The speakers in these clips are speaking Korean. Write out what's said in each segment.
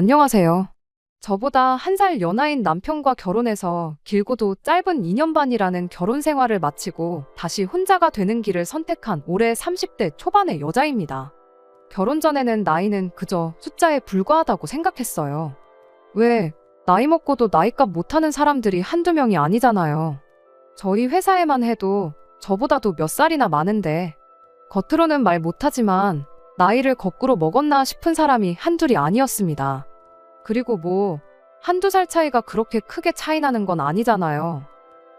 안녕하세요. 저보다 한 살 연하인 남편과 결혼해서 길고도 짧은 2년 반이라는 결혼 생활을 마치고 다시 혼자가 되는 길을 선택한 올해 30대 초반의 여자입니다. 결혼 전에는 나이는 그저 숫자에 불과하다고 생각했어요. 왜, 나이 먹고도 나이값 못하는 사람들이 한두 명이 아니잖아요. 저희 회사에만 해도 저보다도 몇 살이나 많은데, 겉으로는 말 못하지만 나이를 거꾸로 먹었나 싶은 사람이 한둘이 아니었습니다. 그리고 뭐, 한두 살 차이가 그렇게 크게 차이 나는 건 아니잖아요.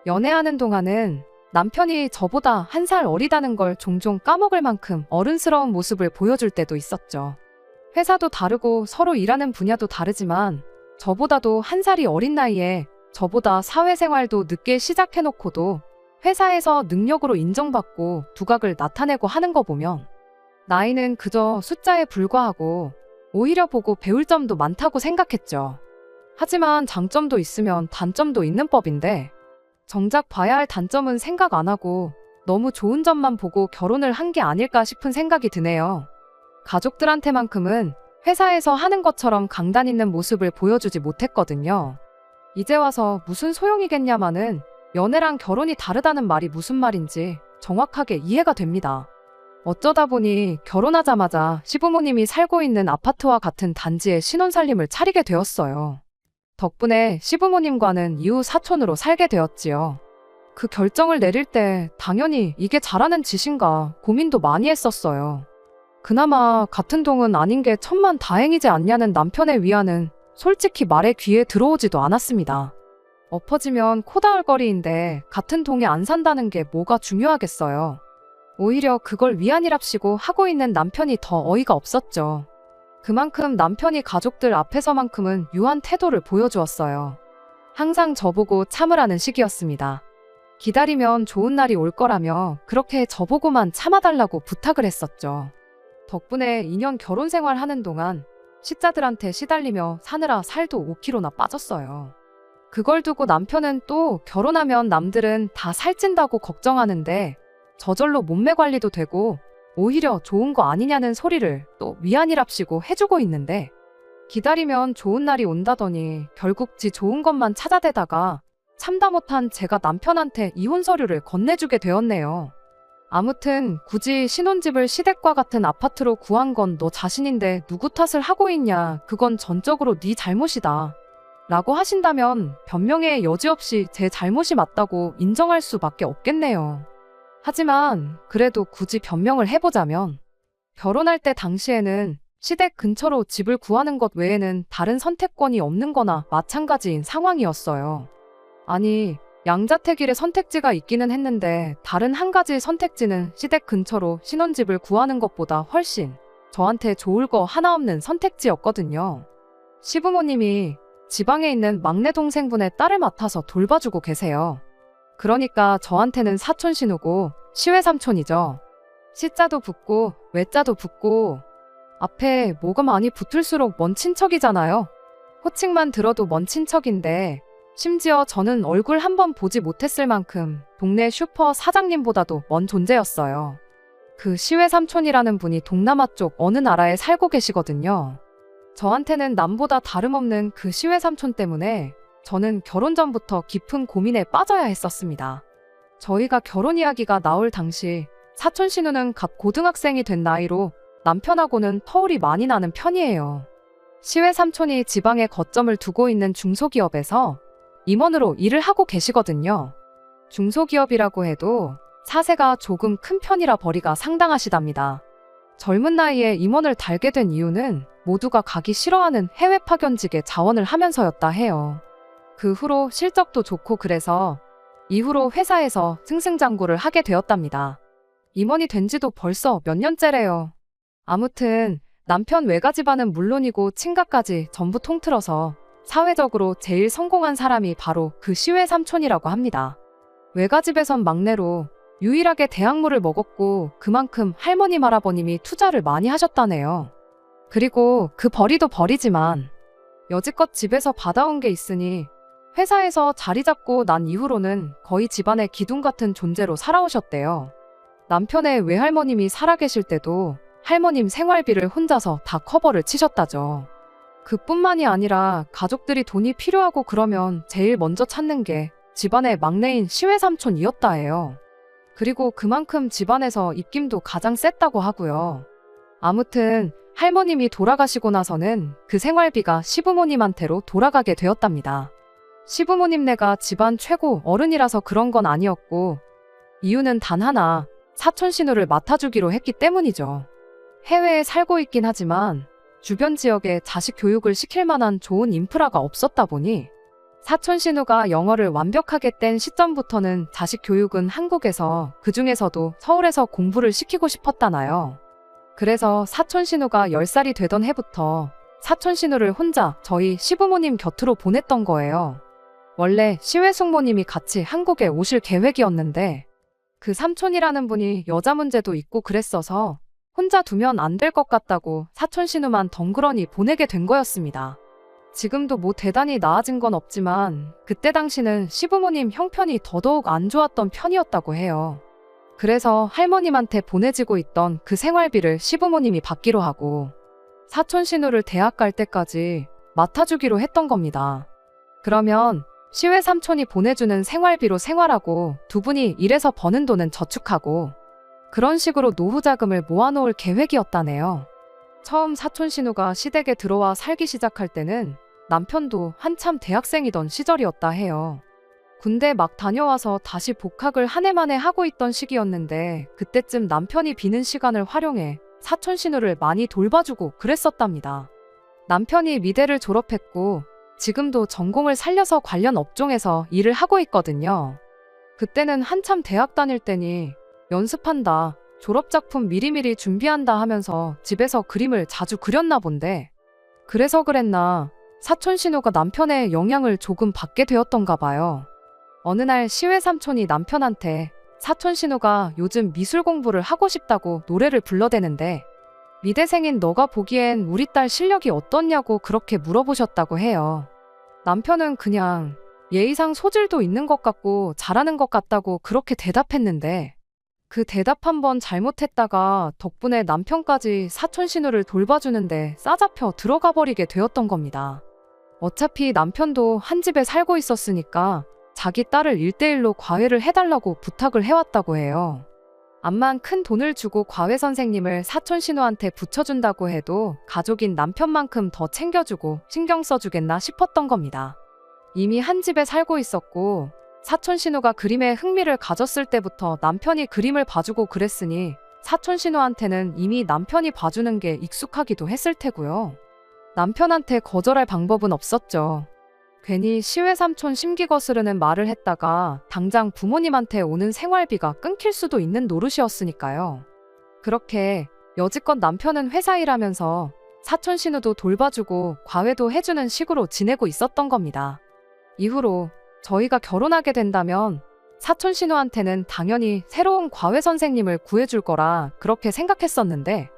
연애하는 동안은 남편이 저보다 한 살 어리다는 걸 종종 까먹을 만큼 어른스러운 모습을 보여줄 때도 있었죠. 회사도 다르고 서로 일하는 분야도 다르지만 저보다도 한 살이 어린 나이에 저보다 사회생활도 늦게 시작해놓고도 회사에서 능력으로 인정받고 두각을 나타내고 하는 거 보면 나이는 그저 숫자에 불과하고 오히려 보고 배울 점도 많다고 생각했죠. 하지만 장점도 있으면 단점도 있는 법인데 정작 봐야 할 단점은 생각 안 하고 너무 좋은 점만 보고 결혼을 한 게 아닐까 싶은 생각이 드네요. 가족들한테만큼은 회사에서 하는 것처럼 강단 있는 모습을 보여주지 못했거든요. 이제 와서 무슨 소용이겠냐마는 연애랑 결혼이 다르다는 말이 무슨 말인지 정확하게 이해가 됩니다. 어쩌다 보니 결혼하자마자 시부모님이 살고 있는 아파트와 같은 단지에 신혼살림을 차리게 되었어요. 덕분에 시부모님과는 이후 사촌으로 살게 되었지요. 그 결정을 내릴 때 당연히 이게 잘하는 짓인가 고민도 많이 했었어요. 그나마 같은 동은 아닌 게 천만다행이지 않냐는 남편의 위안은 솔직히 말에 귀에 들어오지도 않았습니다. 엎어지면 코다울거리인데 같은 동에 안 산다는 게 뭐가 중요하겠어요. 오히려 그걸 위안이랍시고 하고 있는 남편이 더 어이가 없었죠. 그만큼 남편이 가족들 앞에서만큼은 유한 태도를 보여주었어요. 항상 저보고 참으라는 식이었습니다. 기다리면 좋은 날이 올 거라며 그렇게 저보고만 참아달라고 부탁을 했었죠. 덕분에 2년 결혼 생활하는 동안 시자들한테 시달리며 사느라 살도 5kg나 빠졌어요. 그걸 두고 남편은 또 결혼하면 남들은 다 살찐다고 걱정하는데 저절로 몸매 관리도 되고 오히려 좋은 거 아니냐는 소리를 또 위안이랍시고 해주고 있는데 기다리면 좋은 날이 온다더니 결국 지 좋은 것만 찾아대다가 참다 못한 제가 남편한테 이혼 서류를 건네주게 되었네요. 아무튼 굳이 신혼집을 시댁과 같은 아파트로 구한 건 너 자신인데 누구 탓을 하고 있냐, 그건 전적으로 네 잘못이다 라고 하신다면 변명의 여지 없이 제 잘못이 맞다고 인정할 수밖에 없겠네요. 하지만 그래도 굳이 변명을 해보자면 결혼할 때 당시에는 시댁 근처로 집을 구하는 것 외에는 다른 선택권이 없는 거나 마찬가지인 상황이었어요. 아니, 양자택일의 선택지가 있기는 했는데 다른 한 가지 선택지는 시댁 근처로 신혼집을 구하는 것보다 훨씬 저한테 좋을 거 하나 없는 선택지였거든요. 시부모님이 지방에 있는 막내 동생분의 딸을 맡아서 돌봐주고 계세요. 그러니까 저한테는 사촌 신우고 시외삼촌이죠. 시자도 붙고 외자도 붙고 앞에 뭐가 많이 붙을수록 먼 친척이잖아요. 호칭만 들어도 먼 친척인데 심지어 저는 얼굴 한 번 보지 못했을 만큼 동네 슈퍼 사장님보다도 먼 존재였어요. 그 시외삼촌이라는 분이 동남아 쪽 어느 나라에 살고 계시거든요. 저한테는 남보다 다름없는 그 시외삼촌 때문에 저는 결혼 전부터 깊은 고민에 빠져야 했었습니다. 저희가 결혼 이야기가 나올 당시 사촌 신우는 갓 고등학생이 된 나이로 남편하고는 터울이 많이 나는 편이에요. 시외 삼촌이 지방에 거점을 두고 있는 중소기업에서 임원으로 일을 하고 계시거든요. 중소기업이라고 해도 사세가 조금 큰 편이라 벌이가 상당하시답니다. 젊은 나이에 임원을 달게 된 이유는 모두가 가기 싫어하는 해외 파견직에 자원을 하면서였다 해요. 그 후로 실적도 좋고 그래서 이후로 회사에서 승승장구를 하게 되었답니다. 임원이 된 지도 벌써 몇 년째래요. 아무튼 남편 외가 집안은 물론이고 친가까지 전부 통틀어서 사회적으로 제일 성공한 사람이 바로 그 시외 삼촌이라고 합니다. 외가 집에선 막내로 유일하게 대학물을 먹었고 그만큼 할머니 할아버님이 투자를 많이 하셨다네요. 그리고 그 벌이도 벌이지만 여지껏 집에서 받아온 게 있으니 회사에서 자리 잡고 난 이후로는 거의 집안의 기둥 같은 존재로 살아오셨대요. 남편의 외할머님이 살아계실 때도 할머님 생활비를 혼자서 다 커버를 치셨다죠. 그뿐만이 아니라 가족들이 돈이 필요하고 그러면 제일 먼저 찾는 게 집안의 막내인 시외삼촌이었다 해요. 그리고 그만큼 집안에서 입김도 가장 셌다고 하고요. 아무튼 할머님이 돌아가시고 나서는 그 생활비가 시부모님한테로 돌아가게 되었답니다. 시부모님네가 집안 최고 어른이라서 그런 건 아니었고 이유는 단 하나, 사촌 신우를 맡아주기로 했기 때문이죠. 해외에 살고 있긴 하지만 주변 지역에 자식 교육을 시킬 만한 좋은 인프라가 없었다 보니 사촌 신우가 영어를 완벽하게 뗀 시점부터는 자식 교육은 한국에서, 그중에서도 서울에서 공부를 시키고 싶었다나요. 그래서 사촌 신우가 10살이 되던 해부터 사촌 신우를 혼자 저희 시부모님 곁으로 보냈던 거예요. 원래 시외숙모님이 같이 한국에 오실 계획이었는데 그 삼촌이라는 분이 여자 문제도 있고 그랬어서 혼자 두면 안 될 것 같다고 사촌 신우만 덩그러니 보내게 된 거였습니다. 지금도 뭐 대단히 나아진 건 없지만 그때 당시는 시부모님 형편이 더더욱 안 좋았던 편이었다고 해요. 그래서 할머님한테 보내지고 있던 그 생활비를 시부모님이 받기로 하고 사촌 신우를 대학 갈 때까지 맡아주기로 했던 겁니다. 그러면 시외 삼촌이 보내주는 생활비로 생활하고 두 분이 일해서 버는 돈은 저축하고 그런 식으로 노후 자금을 모아놓을 계획이었다네요. 처음 사촌 신우가 시댁에 들어와 살기 시작할 때는 남편도 한참 대학생이던 시절이었다 해요. 군대 막 다녀와서 다시 복학을 한 해 만에 하고 있던 시기였는데 그때쯤 남편이 비는 시간을 활용해 사촌 신우를 많이 돌봐주고 그랬었답니다. 남편이 미대를 졸업했고 지금도 전공을 살려서 관련 업종에서 일을 하고 있거든요. 그때는 한참 대학 다닐 때니 연습한다, 졸업작품 미리미리 준비한다 하면서 집에서 그림을 자주 그렸나 본데 그래서 그랬나 사촌 신우가 남편의 영향을 조금 받게 되었던가 봐요. 어느 날 시외 삼촌이 남편한테 사촌 신우가 요즘 미술 공부를 하고 싶다고 노래를 불러대는데 미대생인 너가 보기엔 우리 딸 실력이 어떻냐고 그렇게 물어보셨다고 해요. 남편은 그냥 예의상 소질도 있는 것 같고 잘하는 것 같다고 그렇게 대답했는데 그 대답 한번 잘못했다가 덕분에 남편까지 사촌 신우를 돌봐주는데 싸잡혀 들어가 버리게 되었던 겁니다. 어차피 남편도 한 집에 살고 있었으니까 자기 딸을 1대1로 과외를 해달라고 부탁을 해왔다고 해요. 암만 큰 돈을 주고 과외 선생님을 사촌 신우한테 붙여준다고 해도 가족인 남편만큼 더 챙겨주고 신경 써주겠나 싶었던 겁니다. 이미 한 집에 살고 있었고 사촌 신우가 그림에 흥미를 가졌을 때부터 남편이 그림을 봐주고 그랬으니 사촌 신우한테는 이미 남편이 봐주는 게 익숙하기도 했을 테고요. 남편한테 거절할 방법은 없었죠. 괜히 시외 삼촌 심기 거스르는 말을 했다가 당장 부모님한테 오는 생활비가 끊길 수도 있는 노릇이었으니까요. 그렇게 여지껏 남편은 회사 일하면서 사촌 신우도 돌봐주고 과외도 해주는 식으로 지내고 있었던 겁니다. 이후로 저희가 결혼하게 된다면 사촌 신우한테는 당연히 새로운 과외 선생님을 구해줄 거라 그렇게 생각했었는데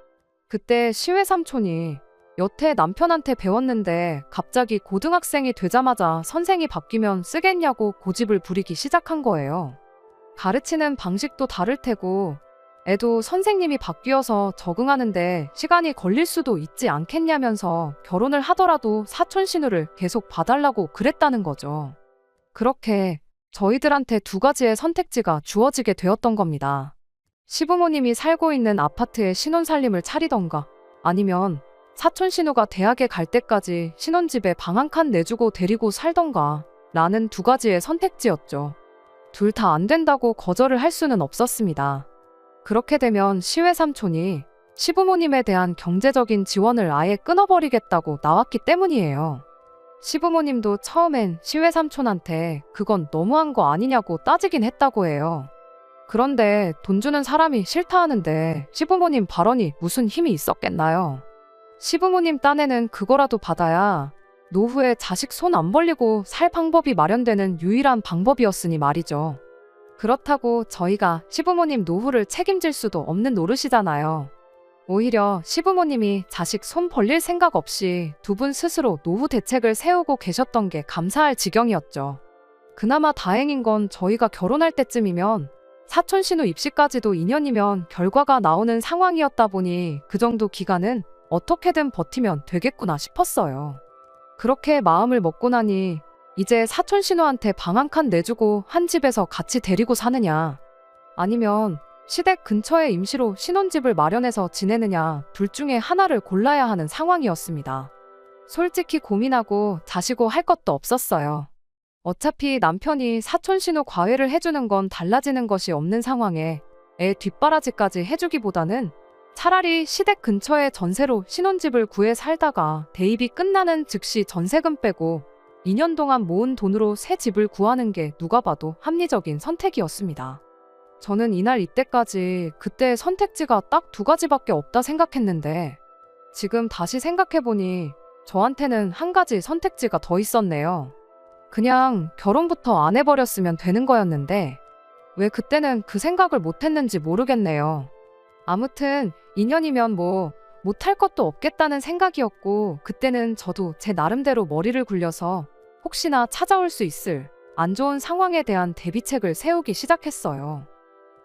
그때 시외 삼촌이 여태 남편한테 배웠는데 갑자기 고등학생이 되자마자 선생이 바뀌면 쓰겠냐고 고집을 부리기 시작한 거예요. 가르치는 방식도 다를 테고 애도 선생님이 바뀌어서 적응하는데 시간이 걸릴 수도 있지 않겠냐면서 결혼을 하더라도 사촌 신우를 계속 봐달라고 그랬다는 거죠. 그렇게 저희들한테 두 가지의 선택지가 주어지게 되었던 겁니다. 시부모님이 살고 있는 아파트에 신혼살림을 차리던가 아니면 사촌 신우가 대학에 갈 때까지 신혼집에 방 한 칸 내주고 데리고 살던가 라는 두 가지의 선택지였죠. 둘 다 안 된다고 거절을 할 수는 없었습니다. 그렇게 되면 시외 삼촌이 시부모님에 대한 경제적인 지원을 아예 끊어버리겠다고 나왔기 때문이에요. 시부모님도 처음엔 시외 삼촌한테 그건 너무한 거 아니냐고 따지긴 했다고 해요. 그런데 돈 주는 사람이 싫다 하는데 시부모님 발언이 무슨 힘이 있었겠나요? 시부모님 딴에는 그거라도 받아야 노후에 자식 손 안 벌리고 살 방법이 마련되는 유일한 방법이었으니 말이죠. 그렇다고 저희가 시부모님 노후를 책임질 수도 없는 노릇이잖아요. 오히려 시부모님이 자식 손 벌릴 생각 없이 두 분 스스로 노후 대책을 세우고 계셨던 게 감사할 지경이었죠. 그나마 다행인 건 저희가 결혼할 때쯤이면 사촌 신우 입시까지도 2년이면 결과가 나오는 상황이었다 보니 그 정도 기간은 어떻게든 버티면 되겠구나 싶었어요. 그렇게 마음을 먹고 나니 이제 사촌 신우한테 방 한 칸 내주고 한 집에서 같이 데리고 사느냐, 아니면 시댁 근처에 임시로 신혼집을 마련해서 지내느냐, 둘 중에 하나를 골라야 하는 상황이었습니다. 솔직히 고민하고 자시고 할 것도 없었어요. 어차피 남편이 사촌 신우 과외를 해주는 건 달라지는 것이 없는 상황에 애 뒷바라지까지 해주기보다는 차라리 시댁 근처에 전세로 신혼집을 구해 살다가 대입이 끝나는 즉시 전세금 빼고 2년 동안 모은 돈으로 새 집을 구하는 게 누가 봐도 합리적인 선택이었습니다. 저는 이날 이때까지 그때의 선택지가 딱 두 가지밖에 없다 생각했는데 지금 다시 생각해보니 저한테는 한 가지 선택지가 더 있었네요. 그냥 결혼부터 안 해버렸으면 되는 거였는데 왜 그때는 그 생각을 못했는지 모르겠네요. 아무튼 2년이면 뭐 못할 것도 없겠다는 생각이었고, 그때는 저도 제 나름대로 머리를 굴려서 혹시나 찾아올 수 있을 안 좋은 상황에 대한 대비책을 세우기 시작했어요.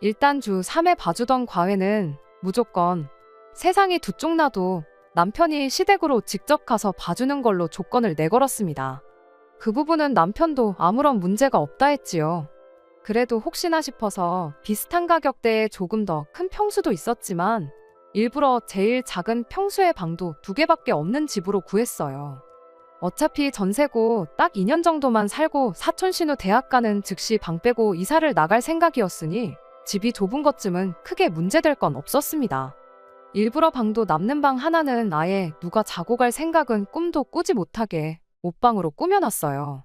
일단 주 3회 봐주던 과외는 무조건 세상이 두 쪽 나도 남편이 시댁으로 직접 가서 봐주는 걸로 조건을 내걸었습니다. 그 부분은 남편도 아무런 문제가 없다 했지요. 그래도 혹시나 싶어서 비슷한 가격대에 조금 더 큰 평수도 있었지만 일부러 제일 작은 평수의 방도 2개밖에 없는 집으로 구했어요. 어차피 전세고 딱 2년 정도만 살고 사촌 신우 대학 가는 즉시 방 빼고 이사를 나갈 생각이었으니 집이 좁은 것쯤은 크게 문제될 건 없었습니다. 일부러 방도 남는 방 하나는 아예 누가 자고 갈 생각은 꿈도 꾸지 못하게 옷방으로 꾸며놨어요.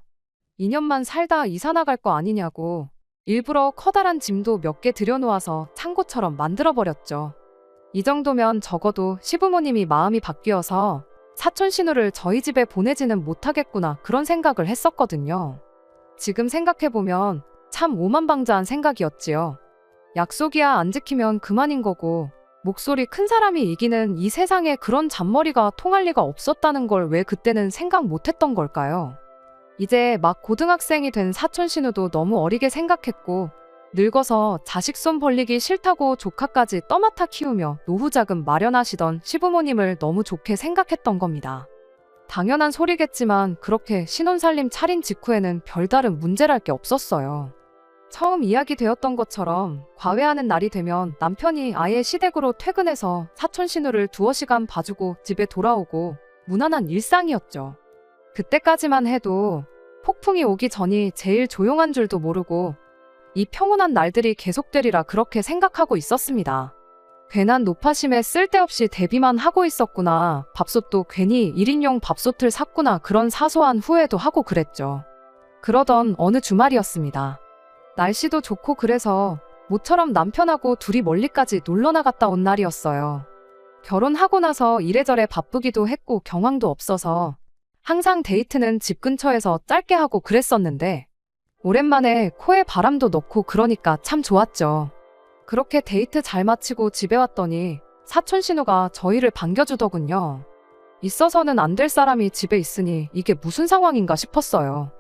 2년만 살다 이사 나갈 거 아니냐고 일부러 커다란 짐도 몇 개 들여놓아서 창고처럼 만들어버렸죠. 이 정도면 적어도 시부모님이 마음이 바뀌어서 사촌 신우를 저희 집에 보내지는 못하겠구나 그런 생각을 했었거든요. 지금 생각해보면 참 오만방자한 생각이었지요. 약속이야 안 지키면 그만인 거고 목소리 큰 사람이 이기는 이 세상에 그런 잔머리가 통할 리가 없었다는 걸 왜 그때는 생각 못했던 걸까요? 이제 막 고등학생이 된 사촌 신우도 너무 어리게 생각했고 늙어서 자식 손 벌리기 싫다고 조카까지 떠맡아 키우며 노후 자금 마련하시던 시부모님을 너무 좋게 생각했던 겁니다. 당연한 소리겠지만 그렇게 신혼살림 차린 직후에는 별다른 문제랄 게 없었어요. 처음 이야기되었던 것처럼 과외하는 날이 되면 남편이 아예 시댁으로 퇴근해서 사촌 신우를 두어 시간 봐주고 집에 돌아오고 무난한 일상이었죠. 그때까지만 해도 폭풍이 오기 전이 제일 조용한 줄도 모르고 이 평온한 날들이 계속되리라 그렇게 생각하고 있었습니다. 괜한 노파심에 쓸데없이 대비만 하고 있었구나. 밥솥도 괜히 1인용 밥솥을 샀구나. 그런 사소한 후회도 하고 그랬죠. 그러던 어느 주말이었습니다. 날씨도 좋고 그래서 모처럼 남편하고 둘이 멀리까지 놀러 나갔다 온 날이었어요. 결혼하고 나서 이래저래 바쁘기도 했고 경황도 없어서 항상 데이트는 집 근처에서 짧게 하고 그랬었는데 오랜만에 코에 바람도 넣고 그러니까 참 좋았죠. 그렇게 데이트 잘 마치고 집에 왔더니 사촌 신우가 저희를 반겨주더군요. 있어서는 안 될 사람이 집에 있으니 이게 무슨 상황인가 싶었어요.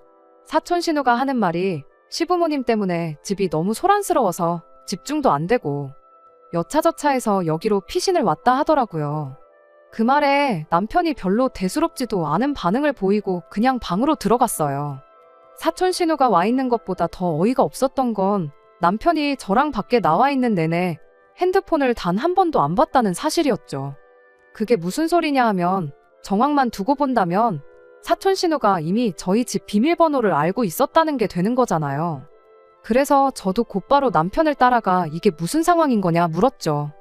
사촌 신우가 하는 말이 시부모님 때문에 집이 너무 소란스러워서 집중도 안 되고 여차저차해서 여기로 피신을 왔다 하더라고요. 그 말에 남편이 별로 대수롭지도 않은 반응을 보이고 그냥 방으로 들어갔어요. 사촌 신우가 와 있는 것보다 더 어이가 없었던 건 남편이 저랑 밖에 나와 있는 내내 핸드폰을 단 한 번도 안 봤다는 사실이었죠. 그게 무슨 소리냐 하면 정황만 두고 본다면 사촌 신우가 이미 저희 집 비밀번호를 알고 있었다는 게 되는 거잖아요. 그래서 저도 곧바로 남편을 따라가 이게 무슨 상황인 거냐 물었죠.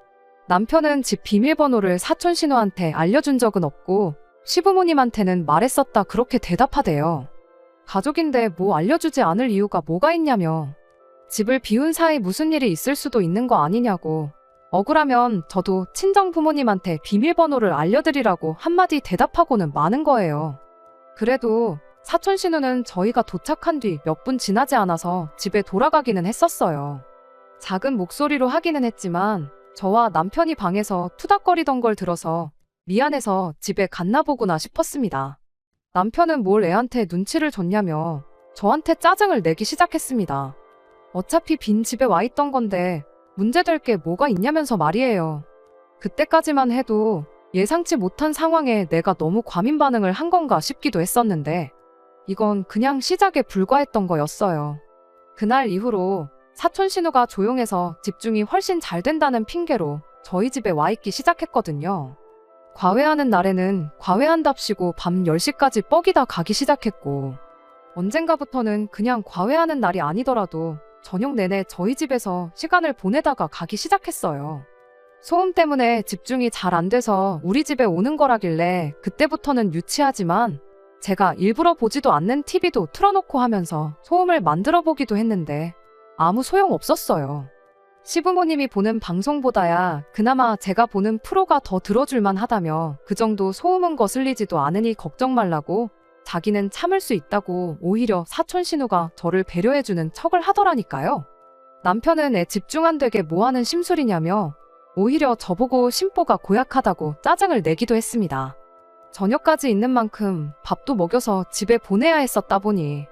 남편은 집 비밀번호를 사촌 신우한테 알려준 적은 없고 시부모님한테는 말했었다 그렇게 대답하대요. 가족인데 뭐 알려주지 않을 이유가 뭐가 있냐며. 집을 비운 사이 무슨 일이 있을 수도 있는 거 아니냐고. 억울하면 저도 친정 부모님한테 비밀번호를 알려드리라고 한마디 대답하고는 마는 거예요. 그래도 사촌 신우는 저희가 도착한 뒤 몇 분 지나지 않아서 집에 돌아가기는 했었어요. 작은 목소리로 하기는 했지만 저와 남편이 방에서 투닥거리던 걸 들어서 미안해서 집에 갔나 보구나 싶었습니다. 남편은 뭘 애한테 눈치를 줬냐며 저한테 짜증을 내기 시작했습니다. 어차피 빈 집에 와 있던 건데 문제될 게 뭐가 있냐면서 말이에요. 그때까지만 해도 예상치 못한 상황에 내가 너무 과민 반응을 한 건가 싶기도 했었는데 이건 그냥 시작에 불과했던 거였어요. 그날 이후로 사촌 신우가 조용해서 집중이 훨씬 잘 된다는 핑계로 저희 집에 와 있기 시작했거든요. 과외하는 날에는 과외한답시고 밤 10시까지 뻐기다 가기 시작했고 언젠가부터는 그냥 과외하는 날이 아니더라도 저녁 내내 저희 집에서 시간을 보내다가 가기 시작했어요. 소음 때문에 집중이 잘 안 돼서 우리 집에 오는 거라길래 그때부터는 유치하지만 제가 일부러 보지도 않는 TV도 틀어놓고 하면서 소음을 만들어 보기도 했는데 아무 소용 없었어요. 시부모님이 보는 방송보다야 그나마 제가 보는 프로가 더 들어줄만 하다며 그 정도 소음은 거슬리지도 않으니 걱정 말라고 자기는 참을 수 있다고 오히려 사촌 신우가 저를 배려해주는 척을 하더라니까요. 남편은 애 집중 안 되게 뭐하는 심술이냐며 오히려 저보고 심보가 고약하다고 짜증을 내기도 했습니다. 저녁까지 있는 만큼 밥도 먹여서 집에 보내야 했었다 보니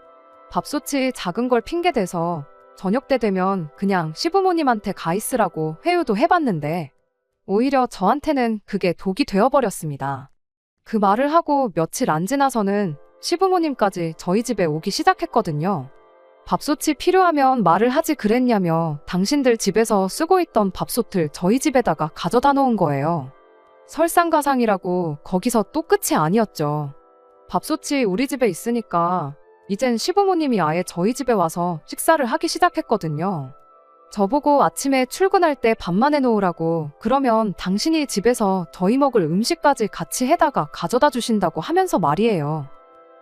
밥솥이 작은 걸 핑계대서 저녁 때 되면 그냥 시부모님한테 가 있으라고 회유도 해봤는데 오히려 저한테는 그게 독이 되어버렸습니다. 그 말을 하고 며칠 안 지나서는 시부모님까지 저희 집에 오기 시작했거든요. 밥솥이 필요하면 말을 하지 그랬냐며 당신들 집에서 쓰고 있던 밥솥을 저희 집에다가 가져다 놓은 거예요. 설상가상이라고 거기서 또 끝이 아니었죠. 밥솥이 우리 집에 있으니까 이젠 시부모님이 아예 저희 집에 와서 식사를 하기 시작했거든요. 저보고 아침에 출근할 때 밥만 해놓으라고 그러면 당신이 집에서 저희 먹을 음식까지 같이 해다가 가져다 주신다고 하면서 말이에요.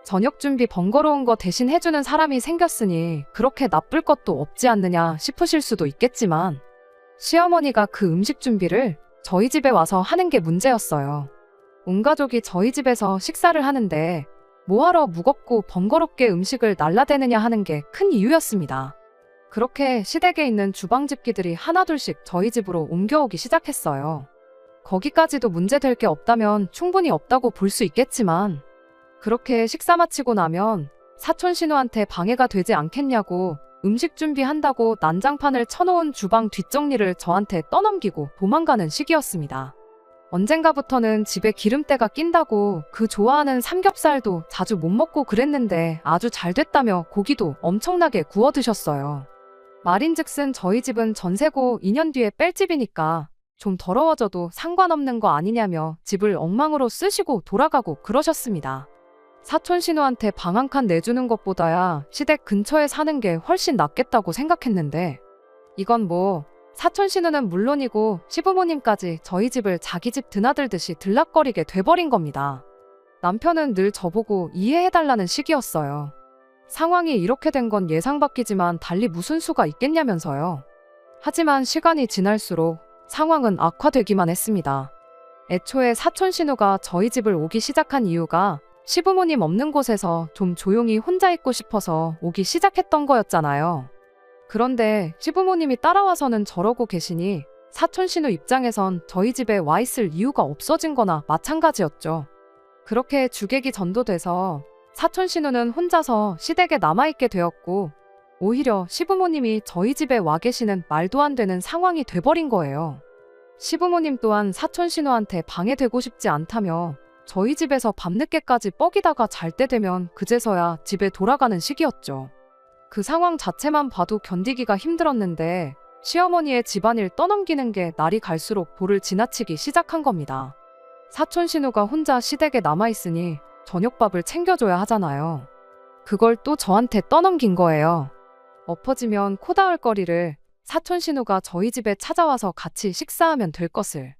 저녁 준비 번거로운 거 대신 해주는 사람이 생겼으니 그렇게 나쁠 것도 없지 않느냐 싶으실 수도 있겠지만 시어머니가 그 음식 준비를 저희 집에 와서 하는 게 문제였어요. 온 가족이 저희 집에서 식사를 하는데 뭐하러 무겁고 번거롭게 음식을 날라대느냐 하는 게 큰 이유였습니다. 그렇게 시댁에 있는 주방 집기들이 하나둘씩 저희 집으로 옮겨오기 시작했어요. 거기까지도 문제될 게 없다면 충분히 없다고 볼 수 있겠지만 그렇게 식사 마치고 나면 사촌 신우한테 방해가 되지 않겠냐고 음식 준비한다고 난장판을 쳐놓은 주방 뒷정리를 저한테 떠넘기고 도망가는 시기였습니다. 언젠가부터는 집에 기름때가 낀다고 그 좋아하는 삼겹살도 자주 못 먹고 그랬는데 아주 잘 됐다며 고기도 엄청나게 구워 드셨어요. 말인즉슨 저희 집은 전세고 2년 뒤에 뺄 집이니까 좀 더러워져도 상관없는 거 아니냐며 집을 엉망으로 쓰시고 돌아가고 그러셨습니다. 사촌 신우한테 방 한 칸 내주는 것보다야 시댁 근처에 사는 게 훨씬 낫겠다고 생각했는데 이건 뭐 사촌 신우는 물론이고 시부모님까지 저희 집을 자기 집 드나들듯이 들락거리게 돼버린 겁니다. 남편은 늘 저보고 이해해달라는 식이었어요. 상황이 이렇게 된 건 예상 밖이지만 달리 무슨 수가 있겠냐면서요. 하지만 시간이 지날수록 상황은 악화되기만 했습니다. 애초에 사촌 신우가 저희 집을 오기 시작한 이유가 시부모님 없는 곳에서 좀 조용히 혼자 있고 싶어서 오기 시작했던 거였잖아요. 그런데 시부모님이 따라와서는 저러고 계시니 사촌 신우 입장에선 저희 집에 와 있을 이유가 없어진 거나 마찬가지였죠. 그렇게 주객이 전도돼서 사촌 신우는 혼자서 시댁에 남아있게 되었고 오히려 시부모님이 저희 집에 와 계시는 말도 안 되는 상황이 돼버린 거예요. 시부모님 또한 사촌 신우한테 방해되고 싶지 않다며 저희 집에서 밤늦게까지 뻐기다가 잘 때 되면 그제서야 집에 돌아가는 시기였죠. 그 상황 자체만 봐도 견디기가 힘들었는데 시어머니의 집안일 떠넘기는 게 날이 갈수록 도를 지나치기 시작한 겁니다. 사촌 신우가 혼자 시댁에 남아있으니 저녁밥을 챙겨줘야 하잖아요. 그걸 또 저한테 떠넘긴 거예요. 엎어지면 코 닿을 거리를 사촌 신우가 저희 집에 찾아와서 같이 식사하면 될 것을.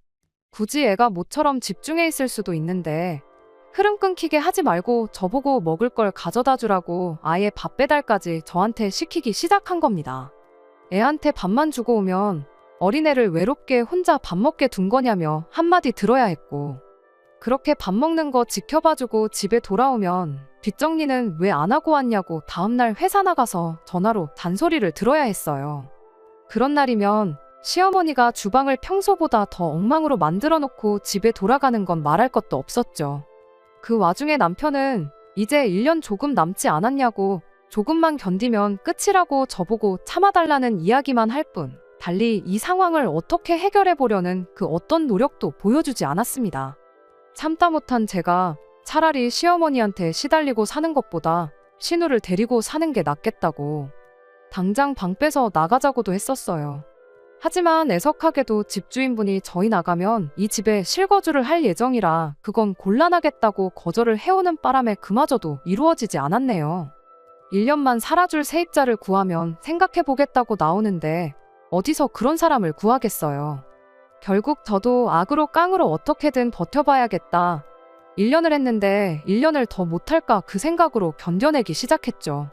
굳이 애가 모처럼 집중해 있을 수도 있는데 흐름 끊기게 하지 말고 저보고 먹을 걸 가져다 주라고 아예 밥 배달까지 저한테 시키기 시작한 겁니다. 애한테 밥만 주고 오면 어린애를 외롭게 혼자 밥 먹게 둔 거냐며 한마디 들어야 했고 그렇게 밥 먹는 거 지켜봐주고 집에 돌아오면 뒷정리는 왜 안 하고 왔냐고 다음날 회사 나가서 전화로 잔소리를 들어야 했어요. 그런 날이면 시어머니가 주방을 평소보다 더 엉망으로 만들어 놓고 집에 돌아가는 건 말할 것도 없었죠. 그 와중에 남편은 이제 1년 조금 남지 않았냐고 조금만 견디면 끝이라고 저보고 참아달라는 이야기만 할 뿐 달리 이 상황을 어떻게 해결해 보려는 그 어떤 노력도 보여주지 않았습니다. 참다 못한 제가 차라리 시어머니한테 시달리고 사는 것보다 신우를 데리고 사는 게 낫겠다고 당장 방 빼서 나가자고도 했었어요. 하지만 애석하게도 집주인분이 저희 나가면 이 집에 실거주를 할 예정이라 그건 곤란하겠다고 거절을 해오는 바람에 그마저도 이루어지지 않았네요. 1년만 살아줄 세입자를 구하면 생각해보겠다고 나오는데 어디서 그런 사람을 구하겠어요. 결국 저도 악으로 깡으로 어떻게든 버텨봐야겠다. 1년을 했는데 1년을 더 못할까 그 생각으로 견뎌내기 시작했죠.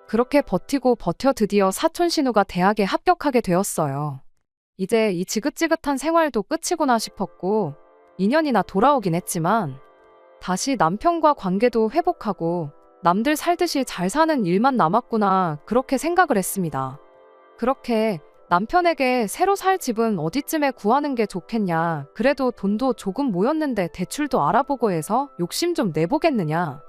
그렇게 버티고 버텨 드디어 사촌 신우가 대학에 합격하게 되었어요. 이제 이 지긋지긋한 생활도 끝이구나 싶었고 2년이나 돌아오긴 했지만 다시 남편과 관계도 회복하고 남들 살듯이 잘 사는 일만 남았구나 그렇게 생각을 했습니다. 그렇게 남편에게 새로 살 집은 어디쯤에 구하는 게 좋겠냐, 그래도 돈도 조금 모였는데 대출도 알아보고 해서 욕심 좀 내보겠느냐,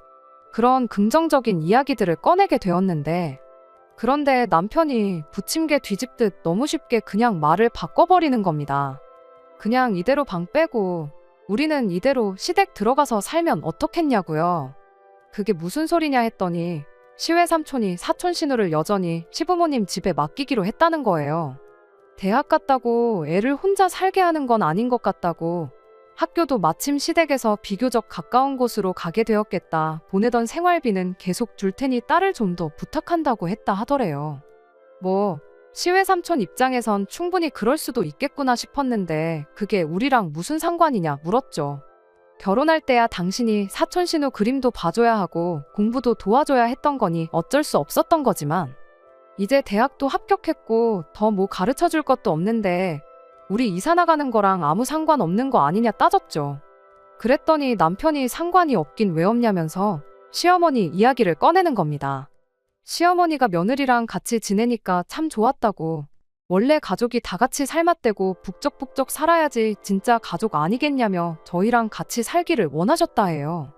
그런 긍정적인 이야기들을 꺼내게 되었는데 그런데 남편이 부침개 뒤집듯 너무 쉽게 그냥 말을 바꿔버리는 겁니다. 그냥 이대로 방 빼고 우리는 이대로 시댁 들어가서 살면 어떻겠냐고요. 그게 무슨 소리냐 했더니 시외 삼촌이 사촌 신우를 여전히 시부모님 집에 맡기기로 했다는 거예요. 대학 갔다고 애를 혼자 살게 하는 건 아닌 것 같다고, 학교도 마침 시댁에서 비교적 가까운 곳으로 가게 되었겠다, 보내던 생활비는 계속 줄 테니 딸을 좀 더 부탁한다고 했다 하더래요. 뭐 시외 삼촌 입장에선 충분히 그럴 수도 있겠구나 싶었는데 그게 우리랑 무슨 상관이냐 물었죠. 결혼할 때야 당신이 사촌 신우 그림도 봐줘야 하고 공부도 도와줘야 했던 거니 어쩔 수 없었던 거지만 이제 대학도 합격했고 더 뭐 가르쳐줄 것도 없는데 우리 이사 나가는 거랑 아무 상관없는 거 아니냐 따졌죠. 그랬더니 남편이 상관이 없긴 왜 없냐면서 시어머니 이야기를 꺼내는 겁니다. 시어머니가 며느리랑 같이 지내니까 참 좋았다고, 원래 가족이 다 같이 살맛대고 북적북적 살아야지 진짜 가족 아니겠냐며 저희랑 같이 살기를 원하셨다 해요.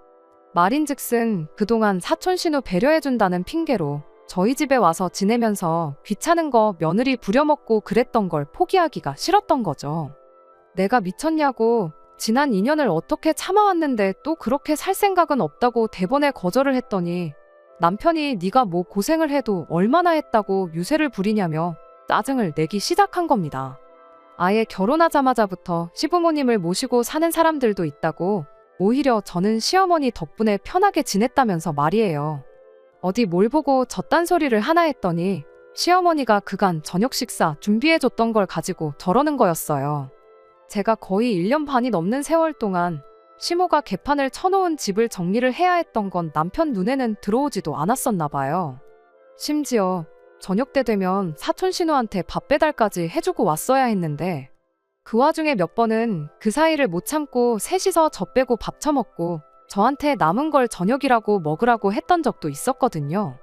말인즉슨 그동안 사촌 신우 배려해준다는 핑계로 저희 집에 와서 지내면서 귀찮은 거 며느리 부려먹고 그랬던 걸 포기하기가 싫었던 거죠. 내가 미쳤냐고, 지난 2년을 어떻게 참아왔는데 또 그렇게 살 생각은 없다고 대번에 거절을 했더니 남편이 네가 뭐 고생을 해도 얼마나 했다고 유세를 부리냐며 짜증을 내기 시작한 겁니다. 아예 결혼하자마자부터 시부모님을 모시고 사는 사람들도 있다고, 오히려 저는 시어머니 덕분에 편하게 지냈다면서 말이에요. 어디 뭘 보고 저딴 소리를 하나 했더니 시어머니가 그간 저녁 식사 준비해줬던 걸 가지고 저러는 거였어요. 제가 거의 1년 반이 넘는 세월 동안 시모가 개판을 쳐놓은 집을 정리를 해야 했던 건 남편 눈에는 들어오지도 않았었나 봐요. 심지어 저녁 때 되면 사촌 신우한테 밥 배달까지 해주고 왔어야 했는데 그 와중에 몇 번은 그 사이를 못 참고 셋이서 저 빼고 밥 처먹고 저한테 남은 걸 저녁이라고 먹으라고 했던 적도 있었거든요.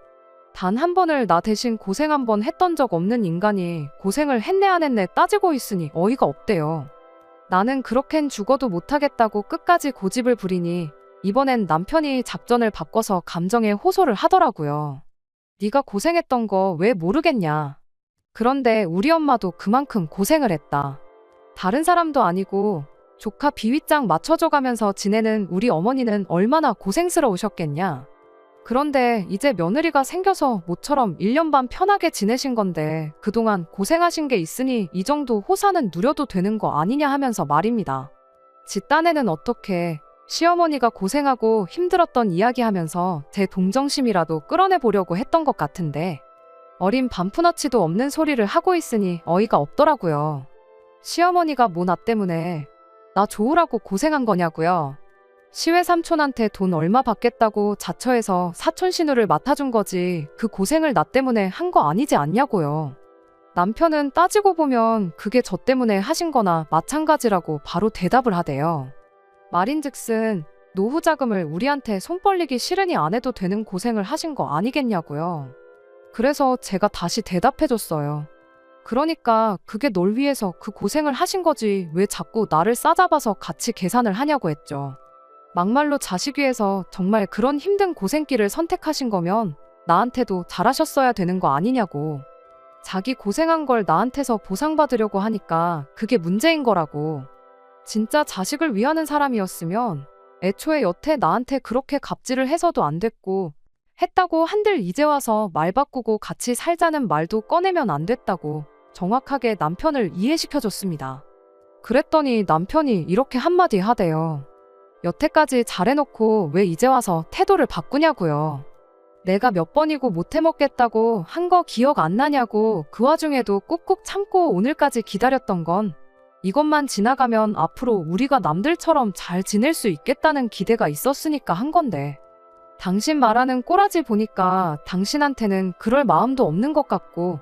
단 한 번을 나 대신 고생 한 번 했던 적 없는 인간이 고생을 했네 안 했네 따지고 있으니 어이가 없대요. 나는 그렇겐 죽어도 못하겠다고 끝까지 고집을 부리니 이번엔 남편이 작전을 바꿔서 감정에 호소를 하더라고요. 네가 고생했던 거 왜 모르겠냐. 그런데 우리 엄마도 그만큼 고생을 했다. 다른 사람도 아니고 조카 비위장 맞춰줘가면서 지내는 우리 어머니는 얼마나 고생스러우셨겠냐. 그런데 이제 며느리가 생겨서 모처럼 1년 반 편하게 지내신 건데 그동안 고생하신 게 있으니 이 정도 호사는 누려도 되는 거 아니냐 하면서 말입니다. 지 딴에는 어떻게 시어머니가 고생하고 힘들었던 이야기하면서 제 동정심이라도 끌어내보려고 했던 것 같은데 어린 반푼어치도 없는 소리를 하고 있으니 어이가 없더라고요. 시어머니가 뭐 나 때문에 나 좋으라고 고생한 거냐고요. 시외 삼촌한테 돈 얼마 받겠다고 자처해서 사촌 신우를 맡아준 거지 그 고생을 나 때문에 한 거 아니지 않냐고요. 남편은 따지고 보면 그게 저 때문에 하신 거나 마찬가지라고 바로 대답을 하대요. 말인즉슨 노후 자금을 우리한테 손 벌리기 싫으니 안 해도 되는 고생을 하신 거 아니겠냐고요. 그래서 제가 다시 대답해줬어요. 그러니까 그게 널 위해서 그 고생을 하신 거지 왜 자꾸 나를 싸잡아서 같이 계산을 하냐고 했죠. 막말로 자식 위해서 정말 그런 힘든 고생길을 선택하신 거면 나한테도 잘하셨어야 되는 거 아니냐고. 자기 고생한 걸 나한테서 보상받으려고 하니까 그게 문제인 거라고. 진짜 자식을 위하는 사람이었으면 애초에 여태 나한테 그렇게 갑질을 해서도 안 됐고, 했다고 한들 이제 와서 말 바꾸고 같이 살자는 말도 꺼내면 안 됐다고 정확하게 남편을 이해시켜줬습니다. 그랬더니 남편이 이렇게 한마디 하대요. 여태까지 잘해놓고 왜 이제 와서 태도를 바꾸냐고요. 내가 몇 번이고 못해먹겠다고 한 거 기억 안 나냐고. 그 와중에도 꾹꾹 참고 오늘까지 기다렸던 건 이것만 지나가면 앞으로 우리가 남들처럼 잘 지낼 수 있겠다는 기대가 있었으니까 한 건데, 당신 말하는 꼬라지 보니까 당신한테는 그럴 마음도 없는 것 같고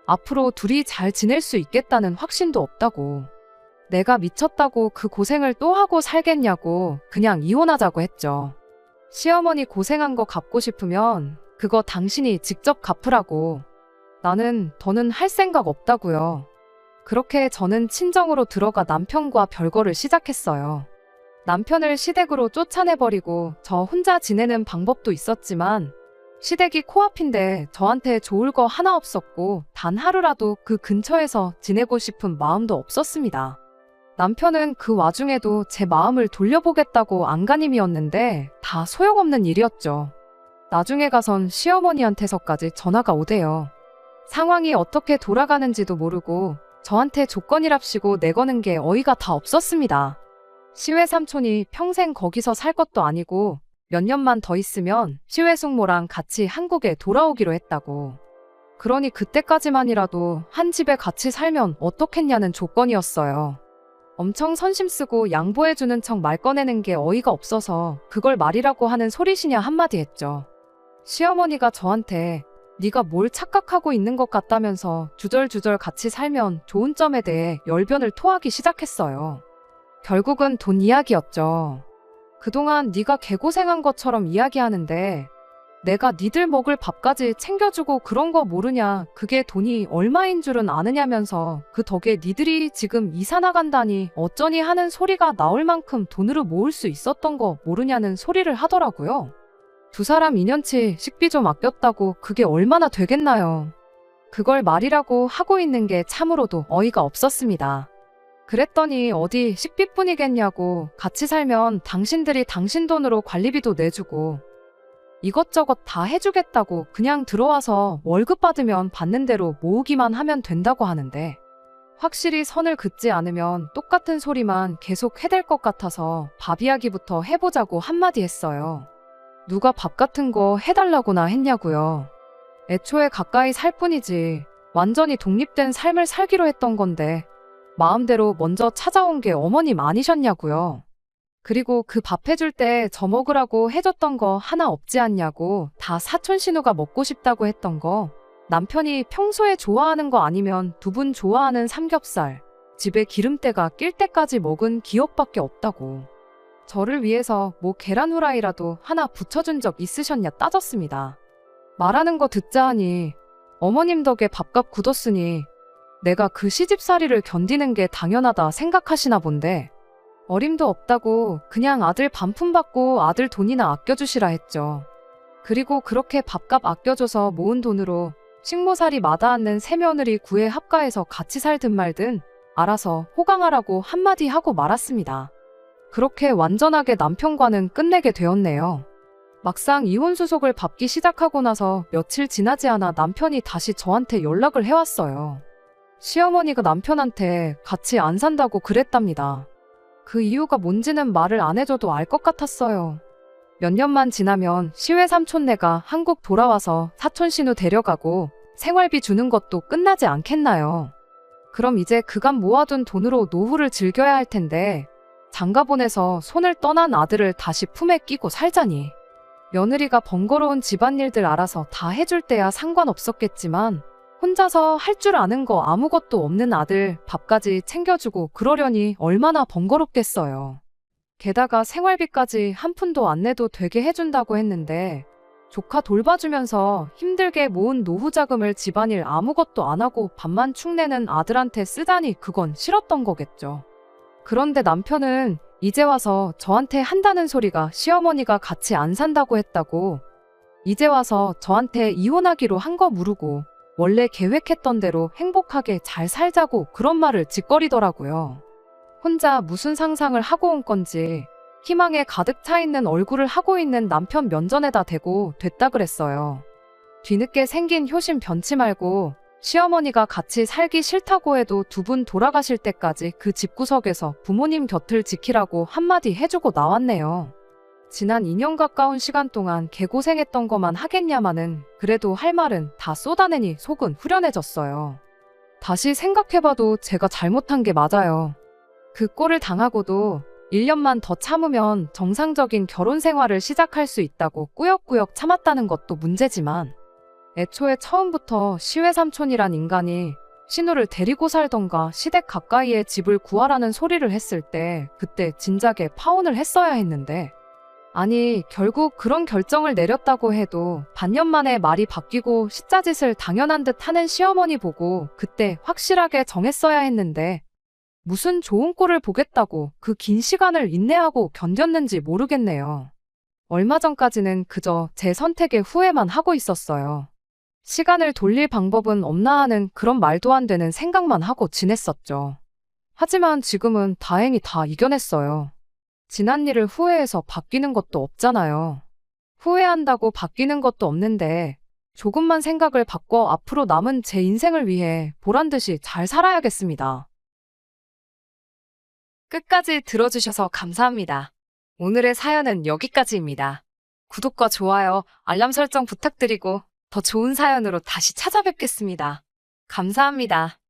앞으로 둘이 잘 지낼 수 있겠다는 확신도 없다고. 내가 미쳤다고 그 고생을 또 하고 살겠냐고 그냥 이혼하자고 했죠. 시어머니 고생한 거 갚고 싶으면 그거 당신이 직접 갚으라고. 나는 더는 할 생각 없다고요. 그렇게 저는 친정으로 들어가 남편과 별거를 시작했어요. 남편을 시댁으로 쫓아내버리고 저 혼자 지내는 방법도 있었지만 시댁이 코앞인데 저한테 좋을 거 하나 없었고 단 하루라도 그 근처에서 지내고 싶은 마음도 없었습니다. 남편은 그 와중에도 제 마음을 돌려보겠다고 안간힘이었는데 다 소용없는 일이었죠. 나중에 가선 시어머니한테서까지 전화가 오대요. 상황이 어떻게 돌아가는지도 모르고 저한테 조건이랍시고 내거는 게 어이가 다 없었습니다. 시외 삼촌이 평생 거기서 살 것도 아니고 몇 년만 더 있으면 시외 숙모랑 같이 한국에 돌아오기로 했다고. 그러니 그때까지만이라도 한 집에 같이 살면 어떻겠냐는 조건이었어요. 엄청 선심 쓰고 양보해주는 척 말 꺼내는 게 어이가 없어서 그걸 말이라고 하는 소리시냐 한마디 했죠. 시어머니가 저한테 네가 뭘 착각하고 있는 것 같다면서 주절주절 같이 살면 좋은 점에 대해 열변을 토하기 시작했어요. 결국은 돈 이야기였죠. 그동안 네가 개고생한 것처럼 이야기하는데 내가 니들 먹을 밥까지 챙겨주고 그런 거 모르냐. 그게 돈이 얼마인 줄은 아느냐면서 그 덕에 니들이 지금 이사 나간다니 어쩌니 하는 소리가 나올 만큼 돈으로 모을 수 있었던 거 모르냐는 소리를 하더라고요. 두 사람 2년치 식비 좀 아꼈다고 그게 얼마나 되겠나요. 그걸 말이라고 하고 있는 게 참으로도 어이가 없었습니다. 그랬더니 어디 식비뿐이겠냐고. 같이 살면 당신들이 당신 돈으로 관리비도 내주고 이것저것 다 해주겠다고 그냥 들어와서 월급 받으면 받는 대로 모으기만 하면 된다고 하는데 확실히 선을 긋지 않으면 똑같은 소리만 계속 해댈 것 같아서 밥 이야기부터 해보자고 한마디 했어요. 누가 밥 같은 거 해달라고나 했냐고요. 애초에 가까이 살 뿐이지 완전히 독립된 삶을 살기로 했던 건데 마음대로 먼저 찾아온 게 어머님 아니셨냐고요. 그리고 그 밥 해줄 때 저 먹으라고 해줬던 거 하나 없지 않냐고. 다 사촌 신우가 먹고 싶다고 했던 거, 남편이 평소에 좋아하는 거 아니면 두 분 좋아하는 삼겹살, 집에 기름때가 낄 때까지 먹은 기억밖에 없다고. 저를 위해서 뭐 계란 후라이라도 하나 붙여준 적 있으셨냐 따졌습니다. 말하는 거 듣자 하니 어머님 덕에 밥값 굳었으니 내가 그 시집살이를 견디는 게 당연하다 생각하시나 본데 어림도 없다고 그냥 아들 반품 받고 아들 돈이나 아껴주시라 했죠. 그리고 그렇게 밥값 아껴줘서 모은 돈으로 식모살이 마다않는 새며느리 구애 합가해서 같이 살든 말든 알아서 호강하라고 한마디 하고 말았습니다. 그렇게 완전하게 남편과는 끝내게 되었네요. 막상 이혼수속을 받기 시작하고 나서 며칠 지나지 않아 남편이 다시 저한테 연락을 해왔어요. 시어머니가 남편한테 같이 안 산다고 그랬답니다. 그 이유가 뭔지는 말을 안 해줘도 알 것 같았어요. 몇 년만 지나면 시외 삼촌네가 한국 돌아와서 사촌 신우 데려가고 생활비 주는 것도 끝나지 않겠나요? 그럼 이제 그간 모아둔 돈으로 노후를 즐겨야 할 텐데 장가 보내서 손을 떠난 아들을 다시 품에 끼고 살자니. 며느리가 번거로운 집안일들 알아서 다 해줄 때야 상관없었겠지만 혼자서 할 줄 아는 거 아무것도 없는 아들 밥까지 챙겨주고 그러려니 얼마나 번거롭겠어요. 게다가 생활비까지 한 푼도 안 내도 되게 해준다고 했는데 조카 돌봐주면서 힘들게 모은 노후 자금을 집안일 아무것도 안 하고 밥만 축내는 아들한테 쓰다니 그건 싫었던 거겠죠. 그런데 남편은 이제 와서 저한테 한다는 소리가 시어머니가 같이 안 산다고 했다고, 이제 와서 저한테 이혼하기로 한 거 모르고 원래 계획했던 대로 행복하게 잘 살자고 그런 말을 짓거리더라고요. 혼자 무슨 상상을 하고 온 건지 희망에 가득 차 있는 얼굴을 하고 있는 남편 면전에다 대고 됐다 그랬어요. 뒤늦게 생긴 효심 변치 말고 시어머니가 같이 살기 싫다고 해도 두 분 돌아가실 때까지 그 집구석에서 부모님 곁을 지키라고 한마디 해주고 나왔네요. 지난 2년 가까운 시간 동안 개고생했던 거만 하겠냐마는 그래도 할 말은 다 쏟아내니 속은 후련해졌어요. 다시 생각해봐도 제가 잘못한 게 맞아요. 그 꼴을 당하고도 1년만 더 참으면 정상적인 결혼 생활을 시작할 수 있다고 꾸역꾸역 참았다는 것도 문제지만 애초에 처음부터 시외삼촌이란 인간이 신우를 데리고 살던가 시댁 가까이에 집을 구하라는 소리를 했을 때 그때 진작에 파혼을 했어야 했는데 아니 결국 그런 결정을 내렸다고 해도 반년 만에 말이 바뀌고 시짜짓을 당연한 듯 하는 시어머니 보고 그때 확실하게 정했어야 했는데 무슨 좋은 꼴을 보겠다고 그 긴 시간을 인내하고 견뎠는지 모르겠네요. 얼마 전까지는 그저 제 선택에 후회만 하고 있었어요. 시간을 돌릴 방법은 없나 하는 그런 말도 안 되는 생각만 하고 지냈었죠. 하지만 지금은 다행히 다 이겨냈어요. 지난 일을 후회해서 바뀌는 것도 없잖아요. 후회한다고 바뀌는 것도 없는데 조금만 생각을 바꿔 앞으로 남은 제 인생을 위해 보란듯이 잘 살아야겠습니다. 끝까지 들어주셔서 감사합니다. 오늘의 사연은 여기까지입니다. 구독과 좋아요, 알람 설정 부탁드리고 더 좋은 사연으로 다시 찾아뵙겠습니다. 감사합니다.